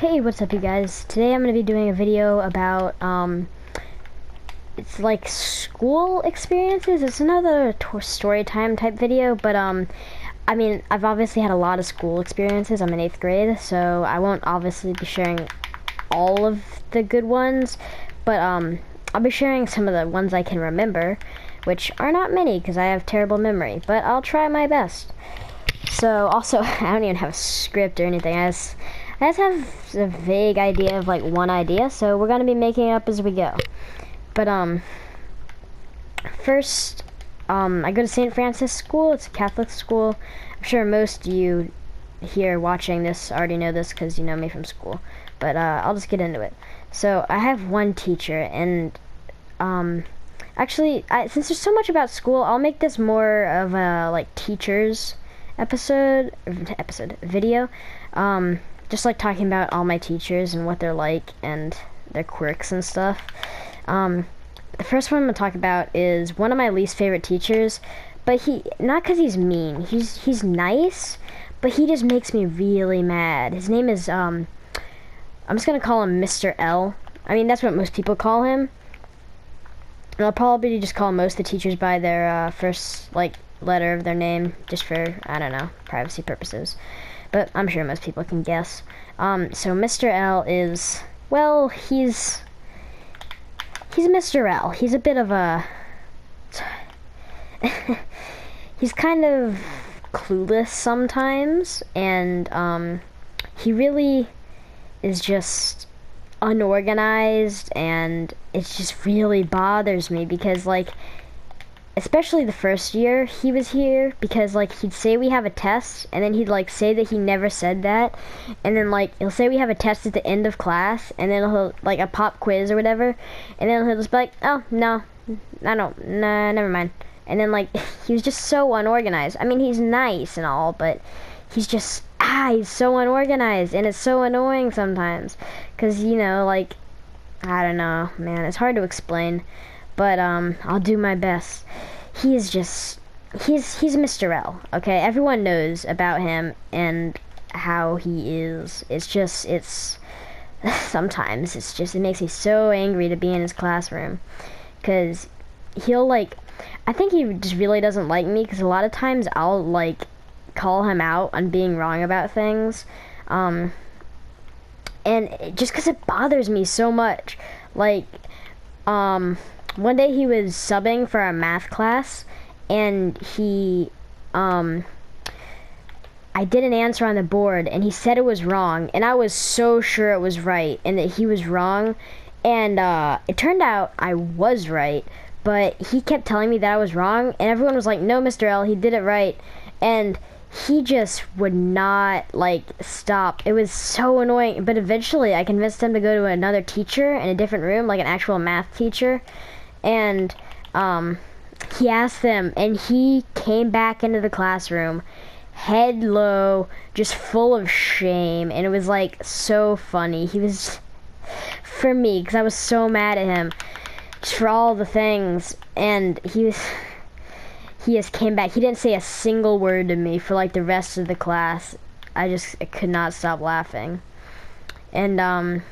Hey, what's up you guys? Today I'm going to be doing a video about, it's like school experiences. It's another story time type video, but, I mean, I've obviously had a lot of school experiences. I'm in 8th grade, so I won't obviously be sharing all of the good ones, but, I'll be sharing some of the ones I can remember, which are not many, because I have terrible memory, but I'll try my best. So, also, I don't even have a script or anything. I just have a vague idea of like one idea, so we're gonna be making it up as we go. But first, I go to St. Francis School. It's a Catholic school. I'm sure most of you here watching this already know this because you know me from school. But I'll just get into it. So I have one teacher, and actually, since there's so much about school, I'll make this more of a like teachers video. Just like talking about all my teachers and what they're like and their quirks and stuff. The first one I'm gonna talk about is one of my least favorite teachers, but not because he's mean. He's nice, but he just makes me really mad. His name is I'm just gonna call him Mr. L. I mean, that's what most people call him. And I'll probably just call most of the teachers by their first like letter of their name, just for, I don't know, privacy purposes. But I'm sure most people can guess. So Mr. L is, well, he's Mr. L. He's a bit of a, he's kind of clueless sometimes, and he really is just unorganized, and it just really bothers me because, like, especially the first year he was here, because like he'd say we have a test, and then he'd like say that he never said that, and then like he'll say we have a test at the end of class, and then he'll like a pop quiz or whatever, and then he'll just be like, oh no, I don't, nah, never mind. And then like he was just so unorganized. I mean, he's nice and all, but he's just he's so unorganized, and it's so annoying sometimes, because you know, like, I don't know, man, it's hard to explain. But I'll do my best. He's Mr. L, okay? Everyone knows about him and how he is. It's sometimes it makes me so angry to be in his classroom, because he'll like, I think he just really doesn't like me, because a lot of times I'll like call him out on being wrong about things, and just because it bothers me so much. Like, one day he was subbing for a math class, and I did an answer on the board, and he said it was wrong, and I was so sure it was right, and that he was wrong, and it turned out I was right, but he kept telling me that I was wrong, and everyone was like, no, Mr. L, he did it right, and he just would not, like, stop. It was so annoying, but eventually I convinced him to go to another teacher in a different room, like an actual math teacher, and he asked them, and he came back into the classroom head low, just full of shame, and it was like so funny. He was, for me, because I was so mad at him just for all the things, and he just came back. He didn't say a single word to me for like the rest of the class. I could not stop laughing. And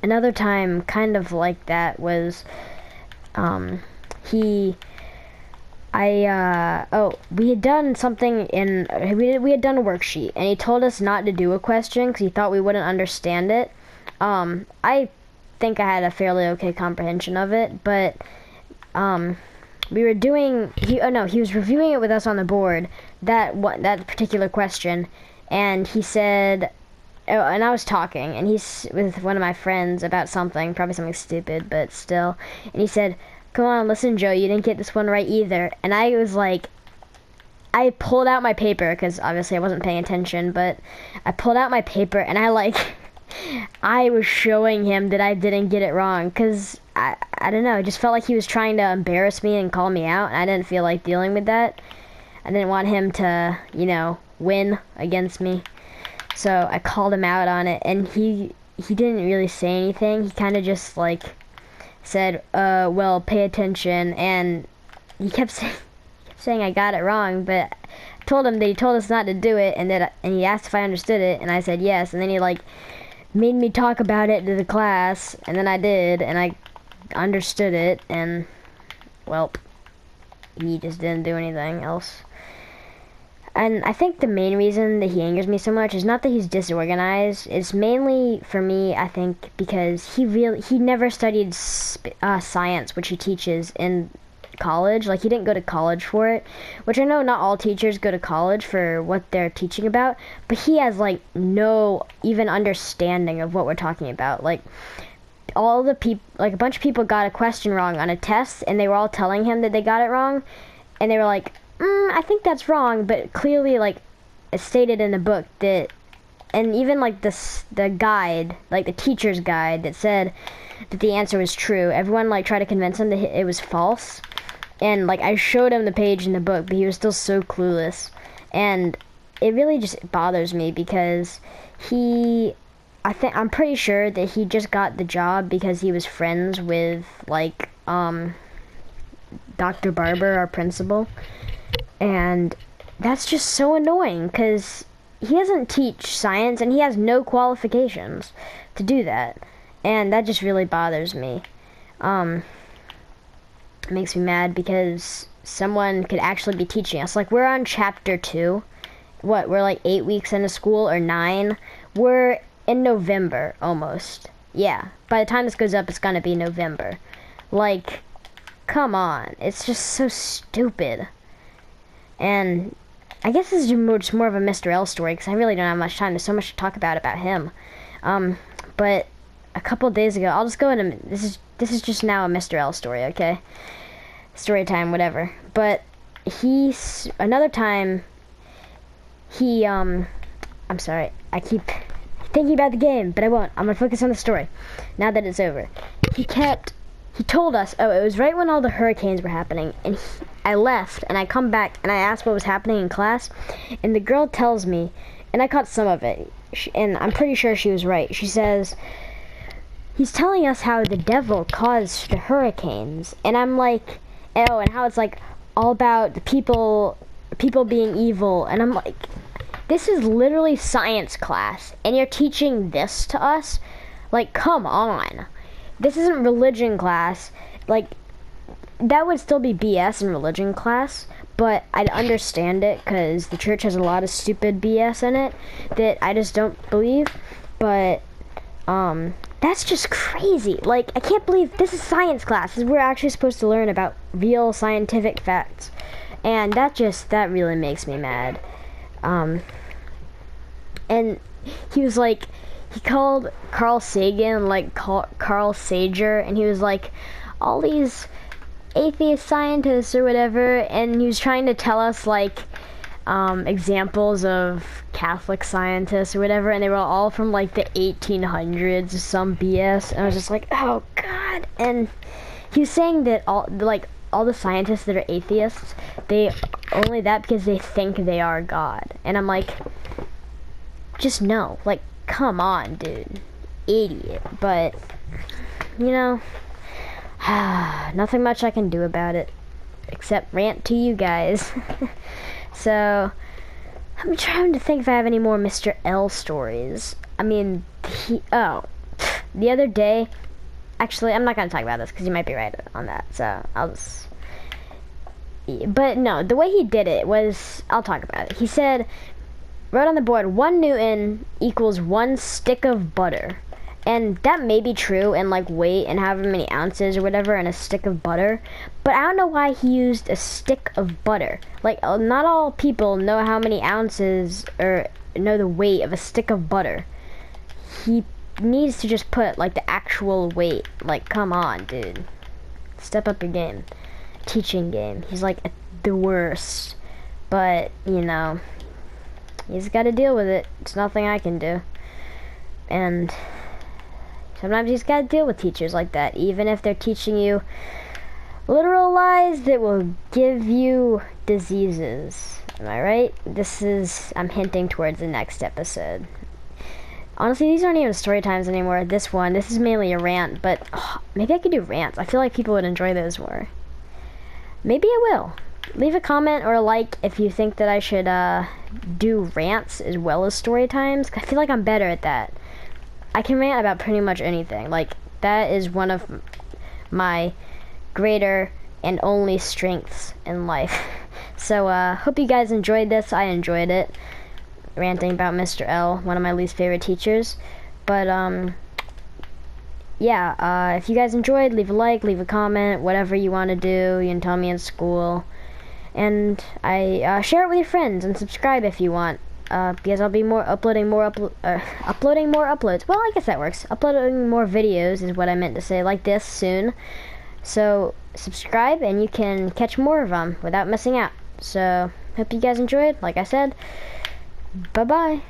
another time kind of like that was we had done something we had done a worksheet, and he told us not to do a question because he thought we wouldn't understand it. I think I had a fairly okay comprehension of it, but we were doing, he was reviewing it with us on the board, that particular question, and he said, oh, and I was talking, and he's with one of my friends about something, probably something stupid, but still, and he said, come on, listen, Joe, you didn't get this one right either. And I was like, I pulled out my paper, because obviously I wasn't paying attention, but I pulled out my paper, and I was showing him that I didn't get it wrong, because I don't know, it just felt like he was trying to embarrass me and call me out, and I didn't feel like dealing with that. I didn't want him to, you know, win against me. So I called him out on it, and he didn't really say anything. He kind of just like said, well, pay attention, and he kept saying I got it wrong, but told him that he told us not to do it, and he asked if I understood it, and I said yes, and then he like made me talk about it to the class, and then I did, and I understood it, and well, he just didn't do anything else. And I think the main reason that he angers me so much is not that he's disorganized. It's mainly, for me, I think, because he never studied science, which he teaches in college. Like, he didn't go to college for it, which I know not all teachers go to college for what they're teaching about, but he has, like, no even understanding of what we're talking about. Like, all the people, like, a bunch of people got a question wrong on a test, and they were all telling him that they got it wrong, and they were like, I think that's wrong, but clearly, like, it's stated in the book that, and even, like, the guide, like, the teacher's guide that said that the answer was true, everyone, like, tried to convince him that it was false, and, like, I showed him the page in the book, but he was still so clueless, and it really just bothers me, because I'm pretty sure that he just got the job because he was friends with, like, Dr. Barber, our principal. And that's just so annoying, because he doesn't teach science, and he has no qualifications to do that. And that just really bothers me. It makes me mad, because someone could actually be teaching us. Like, we're on chapter 2. We're like 8 weeks into school, or 9. We're in November, almost. Yeah, by the time this goes up, it's gonna be November. Like, come on. It's just so stupid. And I guess this is just more of a Mr. L story, because I really don't have much time. There's so much to talk about him. But a couple of days ago, I'll just go into, this is just now a Mr. L story, okay? Story time, whatever. But another time, I'm sorry, I keep thinking about the game, but I won't. I'm gonna focus on the story, now that it's over. He told us, it was right when all the hurricanes were happening, and I left, and I come back, and I asked what was happening in class, and the girl tells me, and I caught some of it, and I'm pretty sure she was right. She says, he's telling us how the devil caused the hurricanes, and I'm like, oh, and how it's like all about the people being evil, and I'm like, this is literally science class, and you're teaching this to us? Like, come on. This isn't religion class. Like, that would still be BS in religion class, but I'd understand it, because the church has a lot of stupid BS in it that I just don't believe. But that's just crazy. Like, I can't believe this is science class. We're actually supposed to learn about real scientific facts, and that really makes me mad. And he was like, he called Carl Sagan, like, Carl Sager, and he was like, all these atheist scientists or whatever, and he was trying to tell us, like, examples of Catholic scientists or whatever, and they were all from, like, the 1800s, some BS, and I was just like, oh, God. And he was saying that all the scientists that are atheists, they only that because they think they are God, and I'm like, just no, like, come on, dude. Idiot. But, you know, nothing much I can do about it except rant to you guys. So, I'm trying to think if I have any more Mr. L stories. I mean, the other day, actually, I'm not going to talk about this because you might be right on that, so I'll just... But no, the way he did it was, I'll talk about it. He said, wrote on the board, 1 Newton equals 1 stick of butter. And that may be true in, like, weight and however many ounces or whatever in a stick of butter. But I don't know why he used a stick of butter. Like, not all people know how many ounces or know the weight of a stick of butter. He needs to just put, like, the actual weight. Like, come on, dude. Step up your game. Teaching game. He's, like, the worst. But, you know, he's got to deal with it. It's nothing I can do. And sometimes you just got to deal with teachers like that, even if they're teaching you literal lies that will give you diseases. Am I right? I'm hinting towards the next episode. Honestly, these aren't even story times anymore. This is mainly a rant, but maybe I could do rants. I feel like people would enjoy those more. Maybe I will. leave a comment or a like if you think that I should do rants as well as story times. I feel like I'm better at that. I can rant about pretty much anything. Like, that is one of my greater and only strengths in life. So, hope you guys enjoyed this. I enjoyed it. Ranting about Mr. L, one of my least favorite teachers. But, yeah, if you guys enjoyed, leave a like, leave a comment, whatever you want to do. You can tell me in school. And share it with your friends and subscribe if you want. Because I'll be uploading more uploads. Well, I guess that works. Uploading more videos is what I meant to say, like this soon. So subscribe and you can catch more of them without missing out. So hope you guys enjoyed. Like I said, bye bye.